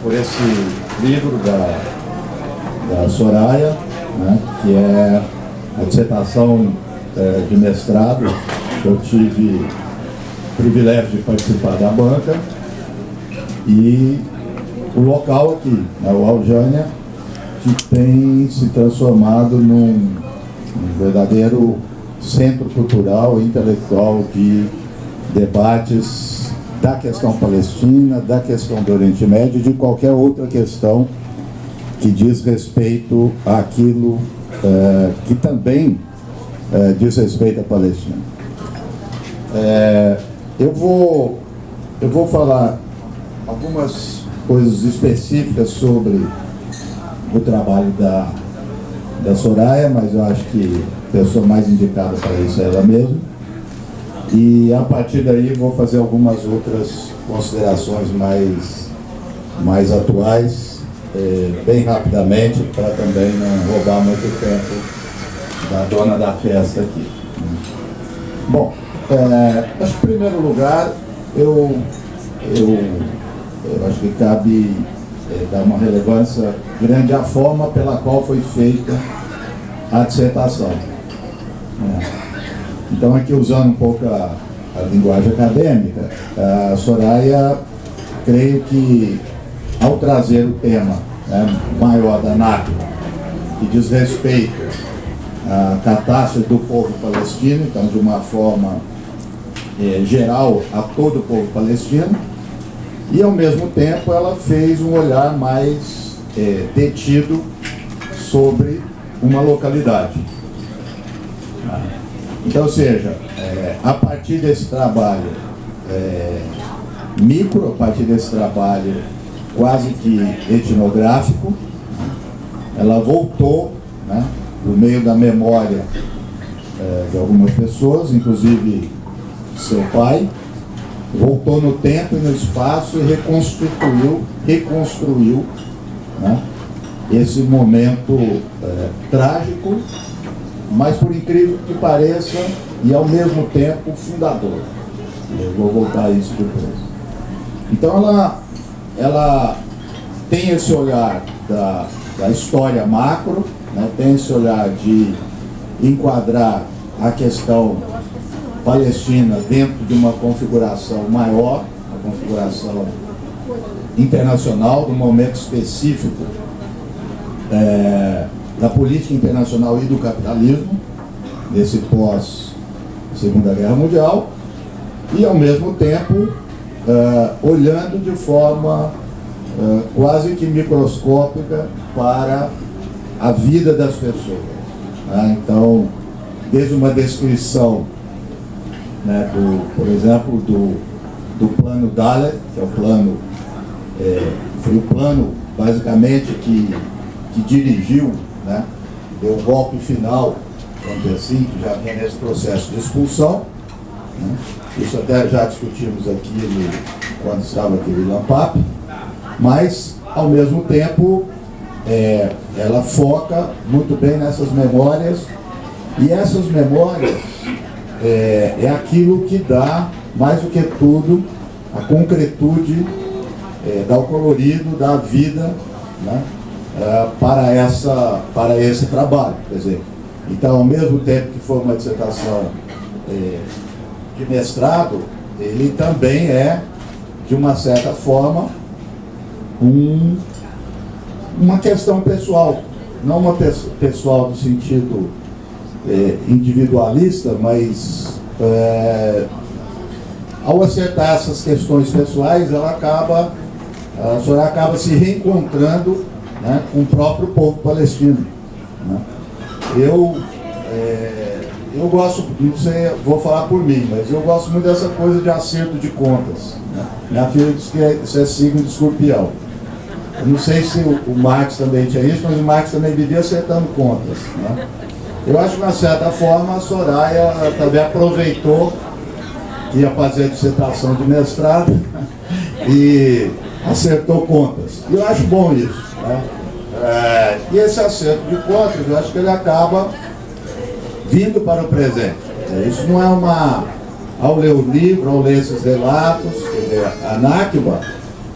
por esse livro da Soraya, né, que é a dissertação de mestrado. Eu tive o privilégio de participar da banca, e o local aqui, né, o Aljânia, que tem se transformado num verdadeiro centro cultural e intelectual de debates da questão palestina, da questão do Oriente Médio e de qualquer outra questão que diz respeito àquilo que também diz respeito à Palestina. Eu vou falar algumas coisas específicas sobre o trabalho da Soraya, mas eu acho que a pessoa mais indicada para isso é ela mesma. E a partir daí vou fazer algumas outras considerações mais atuais, bem rapidamente, para também não roubar muito tempo da dona da festa aqui. Bom, acho que em primeiro lugar eu acho que cabe dar uma relevância grande à forma pela qual foi feita a dissertação. Então, aqui usando um pouco a linguagem acadêmica, a Soraya, creio que ao trazer o tema, né, maior da Nakba, que diz respeito à catástrofe do povo palestino, então de uma forma geral a todo o povo palestino, e ao mesmo tempo ela fez um olhar mais detido sobre uma localidade. Então, ou seja, a partir desse trabalho micro, a partir desse trabalho quase que etnográfico, ela voltou, né, por meio da memória de algumas pessoas, inclusive seu pai, voltou no tempo e no espaço e reconstruiu, né, esse momento trágico, mas por incrível que pareça, e ao mesmo tempo fundador. Eu vou voltar a isso depois. Então ela tem esse olhar da história macro, né, tem esse olhar de enquadrar a questão palestina dentro de uma configuração maior, uma configuração internacional, do momento específico da política internacional e do capitalismo, nesse pós-Segunda Guerra Mundial, e ao mesmo tempo olhando de forma quase que microscópica para a vida das pessoas. Então, desde uma descrição, né, por exemplo, do plano Dalet, que é o plano, foi o plano basicamente que dirigiu, né, deu o golpe final, vamos dizer assim, que já vem nesse processo de expulsão, né? Isso até já discutimos aqui quando estava aqui o Ilan Pape, mas ao mesmo tempo ela foca muito bem nessas memórias, e essas memórias é aquilo que dá, mais do que tudo, a concretude, dá o colorido, dá a vida, né, para esse trabalho. Quer dizer, então, ao mesmo tempo que foi uma dissertação de mestrado, ele também é, de uma certa forma, uma questão pessoal, não uma pessoal no sentido individualista, mas ao acertar essas questões pessoais, a Soraya acaba se reencontrando, né, com o próprio povo palestino, né? Eu gosto, não sei, vou falar por mim, mas eu gosto muito dessa coisa de acerto de contas, né? Minha filha diz que isso é signo de escorpião. Eu não sei se o Marx também tinha isso, mas o Marx também vivia acertando contas, né? Eu acho que, de uma certa forma, a Soraya também aproveitou que ia fazer a dissertação de mestrado e acertou contas. E eu acho bom isso, né? E esse acerto de contas, eu acho que ele acaba vindo para o presente. Isso não é ao ler o livro, ao ler esses relatos, quer dizer, a Nakba,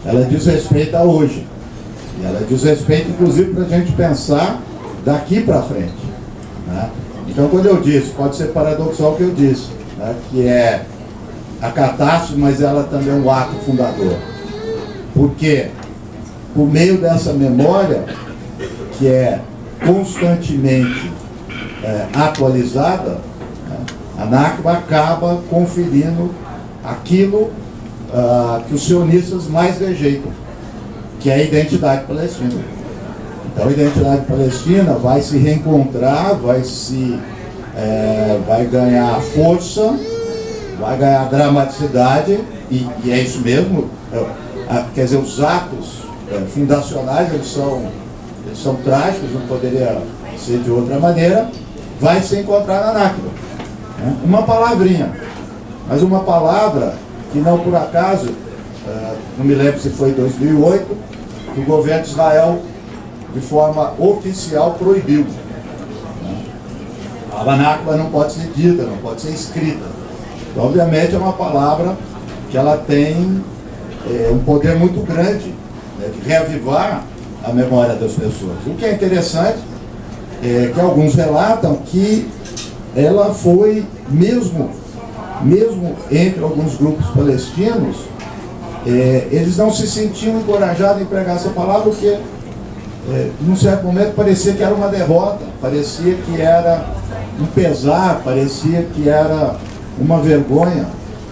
ela diz respeito a hoje. E ela diz respeito, inclusive, para a gente pensar daqui para frente, né? Então, quando eu disse, pode ser paradoxal o que eu disse, né, que é a catástrofe, mas ela também é um ato fundador. Porque, por meio dessa memória, que é constantemente atualizada, né, a Nakba acaba conferindo aquilo que os sionistas mais rejeitam, que é a identidade palestina. Então a identidade palestina vai se reencontrar, vai ganhar força, vai ganhar dramaticidade, e é isso mesmo. Quer dizer, os atos fundacionais, eles são trágicos, não poderia ser de outra maneira. Vai se encontrar na Nakba, né? Uma palavrinha, mas uma palavra que não por acaso, não me lembro se foi em 2008, que o governo de Israel, de forma oficial, proibiu. A palavra Nakba não pode ser dita, não pode ser escrita. Então, obviamente, é uma palavra que ela tem um poder muito grande, né, de reavivar a memória das pessoas. O que é interessante é que alguns relatam que ela foi, mesmo entre alguns grupos palestinos, eles não se sentiam encorajados em pregar essa palavra, porque num certo momento parecia que era uma derrota, parecia que era um pesar, parecia que era uma vergonha,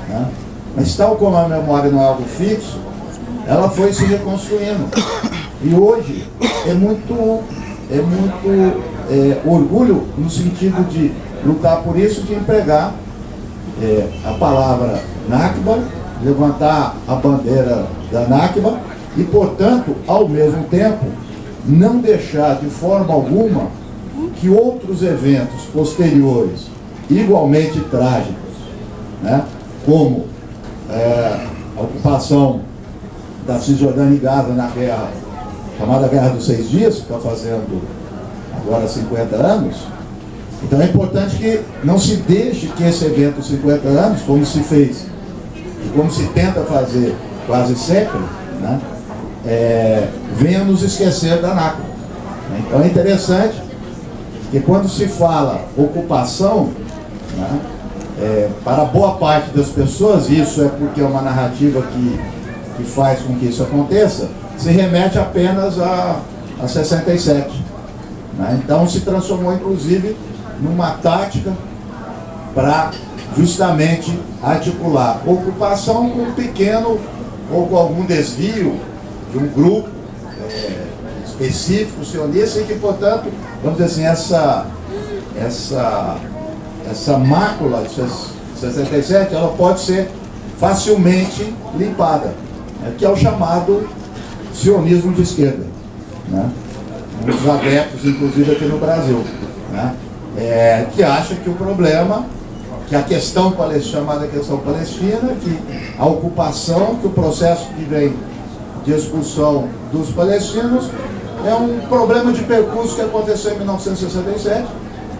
né? Mas tal como a memória não é algo fixo, ela foi se reconstruindo. E hoje é muito orgulho no sentido de lutar por isso, de empregar a palavra Nakba, levantar a bandeira da Nakba e, portanto, ao mesmo tempo, não deixar de forma alguma que outros eventos posteriores, igualmente trágicos, né, como a ocupação da Cisjordânia e Gaza na guerra, chamada Guerra dos 6 Dias, que está fazendo agora 50 anos. Então é importante que não se deixe que esse evento, 50 anos, como se fez e como se tenta fazer quase sempre, né, venha nos esquecer da Nakba. Então é interessante que quando se fala ocupação, né, para boa parte das pessoas, isso é porque é uma narrativa que faz com que isso aconteça, se remete apenas a 67. Né? Então se transformou inclusive numa tática para justamente articular ocupação com um pequeno ou com algum desvio de um grupo específico sionista, e que, portanto, vamos dizer assim, essa mácula de 67, ela pode ser facilmente limpada, né, que é o chamado sionismo de esquerda, né? Muitos adeptos, inclusive aqui no Brasil, né, que acha que o problema, que a questão chamada questão palestina, que a ocupação, que o processo que vem de expulsão dos palestinos é um problema de percurso que aconteceu em 1967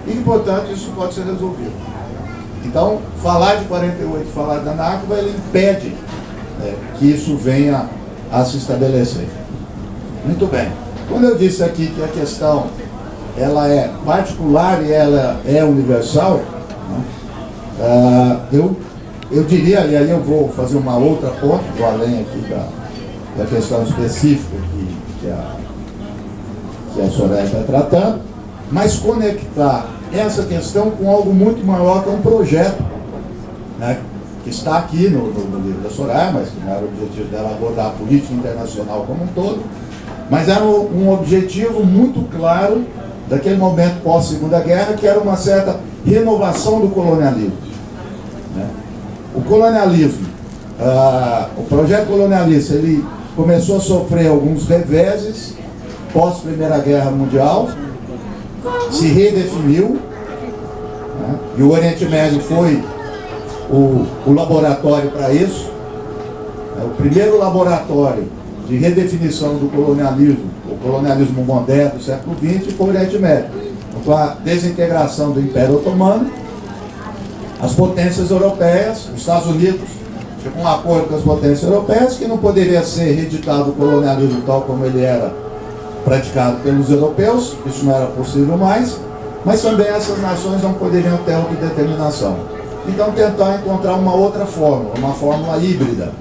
e que, portanto, isso pode ser resolvido. Então, falar de 48, falar da Nakba, ele impede que isso venha a se estabelecer. Muito bem. Quando eu disse aqui que a questão ela é particular e ela é universal, né, eu diria, e aí eu vou fazer uma outra ponte, vou além aqui da questão específica que a Soraya está tratando, mas conectar essa questão com algo muito maior, que é um projeto, né, que está aqui no livro da Soraya, mas que não era o objetivo dela abordar a política internacional como um todo, mas era um objetivo muito claro daquele momento pós-Segunda Guerra, que era uma certa renovação do colonialismo. Né? O colonialismo, o projeto colonialista, ele começou a sofrer alguns reveses pós-Primeira Guerra Mundial, se redefiniu, né? E o Oriente Médio foi o laboratório para isso. O primeiro laboratório de redefinição do colonialismo, o colonialismo moderno do século XX, foi o Oriente Médio. Com a desintegração do Império Otomano, as potências europeias, os Estados Unidos, chegou a um acordo com as potências europeias que não poderia ser reeditado o colonialismo tal como ele era praticado pelos europeus, isso não era possível mais, mas também essas nações não poderiam ter autodeterminação. Então tentar encontrar uma outra fórmula, uma fórmula híbrida,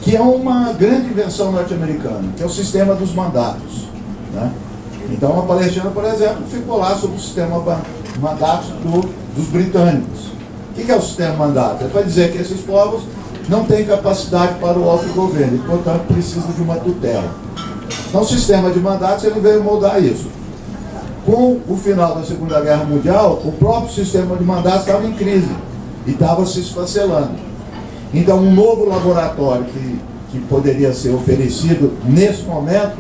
que é uma grande invenção norte-americana, que é o sistema dos mandatos, né? Então a Palestina, por exemplo, ficou lá sob o sistema de mandatos dos britânicos. O que é o sistema de mandatos? É para dizer que esses povos não têm capacidade para o autogoverno e, portanto, precisam de uma tutela. Então o sistema de mandatos ele veio moldar isso. Com o final da Segunda Guerra Mundial, o próprio sistema de mandatos estava em crise e estava se esfacelando. Então, um novo laboratório que poderia ser oferecido nesse momento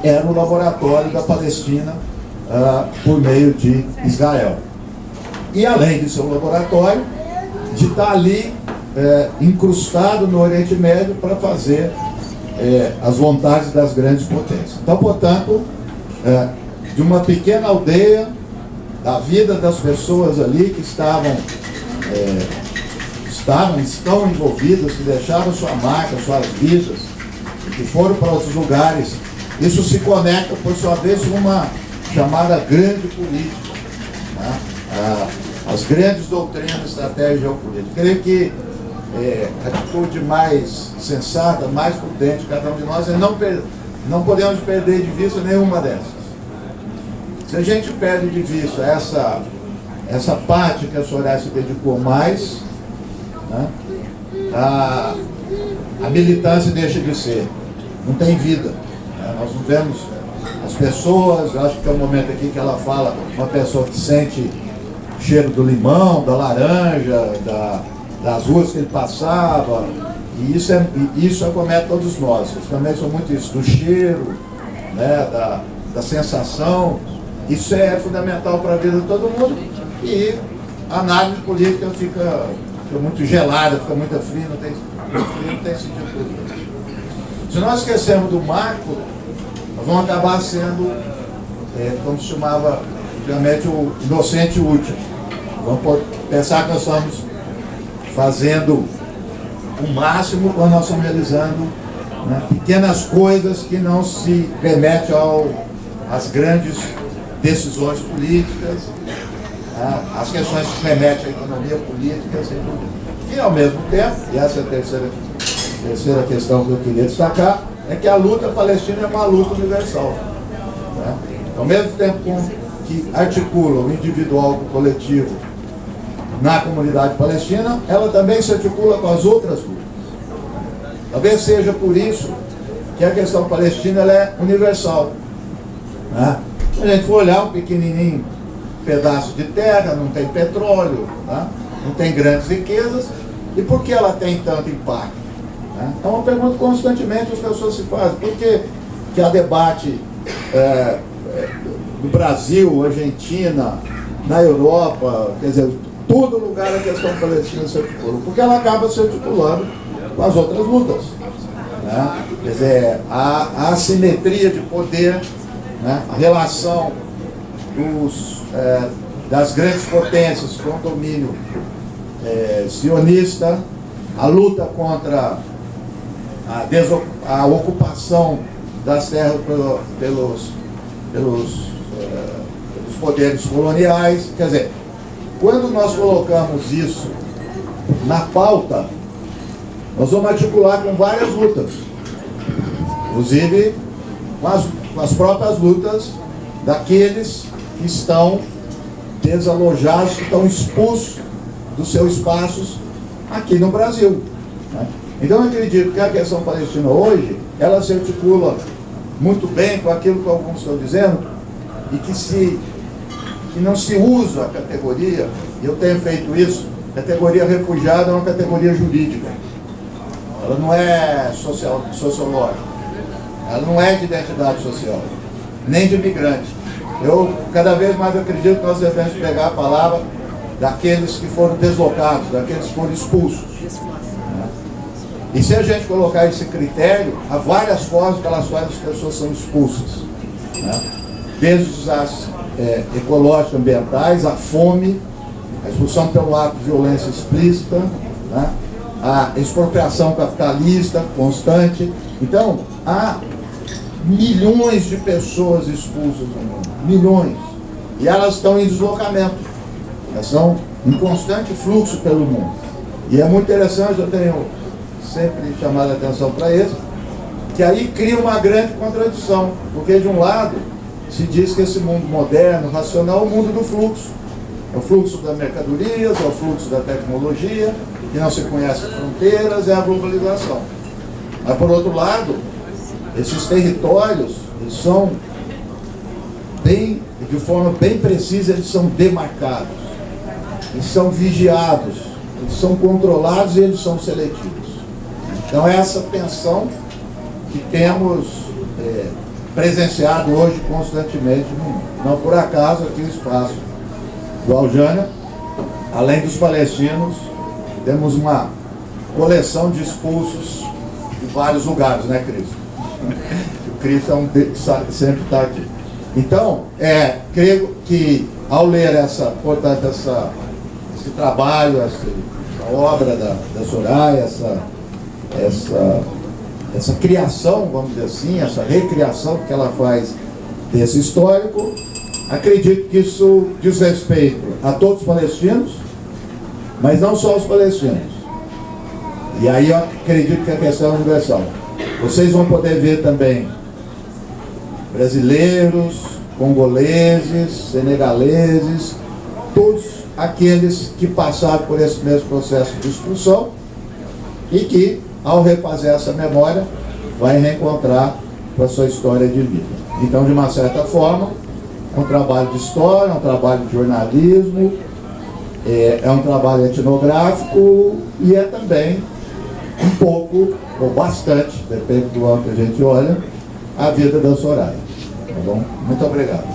era o laboratório da Palestina por meio de Israel. E além de ser um laboratório, de estar ali incrustado no Oriente Médio para fazer as vontades das grandes potências. Então, portanto, de uma pequena aldeia, da vida das pessoas ali que estão envolvidas, que deixaram sua marca, suas vidas, que foram para outros lugares. Isso se conecta, por sua vez, com uma chamada grande política, né? As grandes doutrinas, estratégia geopolítica. Creio que a atitude mais sensata, mais prudente de cada um de nós é não podemos perder de vista nenhuma dessas. Se a gente perde de vista essa parte que a Soraya se dedicou mais, né, a militância deixa de ser, não tem vida. Né? Nós não vemos as pessoas, acho que é o momento aqui que ela fala, uma pessoa que sente o cheiro do limão, da laranja, das ruas que ele passava, e isso acomete todos nós. Eu também sou muito isso, do cheiro, né, da sensação. Isso é fundamental para a vida de todo mundo e a análise política fica muito gelada, fica muito fria, não tem sentido político. Se nós esquecermos do marco, nós vamos acabar sendo, como se chamava antigamente, o inocente útil. Vamos pensar que nós estamos fazendo o máximo quando nós estamos realizando, né, pequenas coisas que não se remetem às grandes decisões políticas, as questões que se remetem à economia política, assim, e ao mesmo tempo, e essa é a terceira questão que eu queria destacar, é que a luta palestina é uma luta universal, né? Ao mesmo tempo que articula o individual com o coletivo na comunidade palestina, ela também se articula com as outras lutas. Talvez seja por isso que a questão palestina ela é universal, né? Se a gente for olhar um pequenininho pedaço de terra, não tem petróleo, né? Não tem grandes riquezas, e por que ela tem tanto impacto? Né? É uma pergunta que constantemente as pessoas se fazem. Por que há debate no Brasil, Argentina, na Europa, quer dizer, todo lugar a questão palestina se articula? Porque ela acaba se articulando com as outras lutas, né? Quer dizer, a assimetria de poder, né? A relação das grandes potências com o domínio sionista, a luta contra a ocupação das terras pelos poderes coloniais. Quer dizer, quando nós colocamos isso na pauta, nós vamos articular com várias lutas, inclusive com as próprias lutas daqueles que estão desalojados, que estão expulsos dos seus espaços aqui no Brasil, né? Então eu acredito que a questão palestina hoje, ela se articula muito bem com aquilo que alguns estão dizendo, e que não se usa a categoria, e eu tenho feito isso, categoria refugiado é uma categoria jurídica, ela não é sociológica, ela não é de identidade social, nem de imigrante. Eu cada vez mais acredito que nós devemos pegar a palavra daqueles que foram deslocados, daqueles que foram expulsos, né? E se a gente colocar esse critério, há várias formas pelas quais as pessoas são expulsas, né? Desde os desastres ecológicos, ambientais, a fome, a expulsão pelo ato de violência explícita, né? A expropriação capitalista constante. Então, há milhões de pessoas expulsas no mundo, milhões, e elas estão em deslocamento, elas estão em constante fluxo pelo mundo. E é muito interessante, eu tenho sempre chamado a atenção para isso, que aí cria uma grande contradição, porque de um lado se diz que esse mundo moderno, racional, é o mundo do fluxo. É o fluxo das mercadorias, é o fluxo da tecnologia, que não se conhece fronteiras, é a globalização. Mas, por outro lado, esses territórios, eles são de forma bem precisa, eles são demarcados, eles são vigiados, eles são controlados e eles são seletivos. Então, é essa tensão que temos presenciado hoje constantemente no mundo. Não por acaso, aqui no espaço do Aljânia, além dos palestinos, temos uma coleção de expulsos de vários lugares, né, Cris? O Cris sempre está aqui. Então, creio que ao ler portanto, esse trabalho, essa obra da Soraya, essa criação, vamos dizer assim, essa recriação que ela faz desse histórico, acredito que isso diz respeito a todos os palestinos, mas não só os palestinos. E aí eu acredito que a questão é universal. Vocês vão poder ver também brasileiros, congoleses, senegaleses, todos aqueles que passaram por esse mesmo processo de expulsão e que, ao refazer essa memória, vai reencontrar com a sua história de vida. Então, de uma certa forma, é um trabalho de história, é um trabalho de jornalismo, é um trabalho etnográfico e é também um pouco, ou bastante, depende do ângulo que a gente olha, a vida da Soraya. Tá bom? Muito obrigado.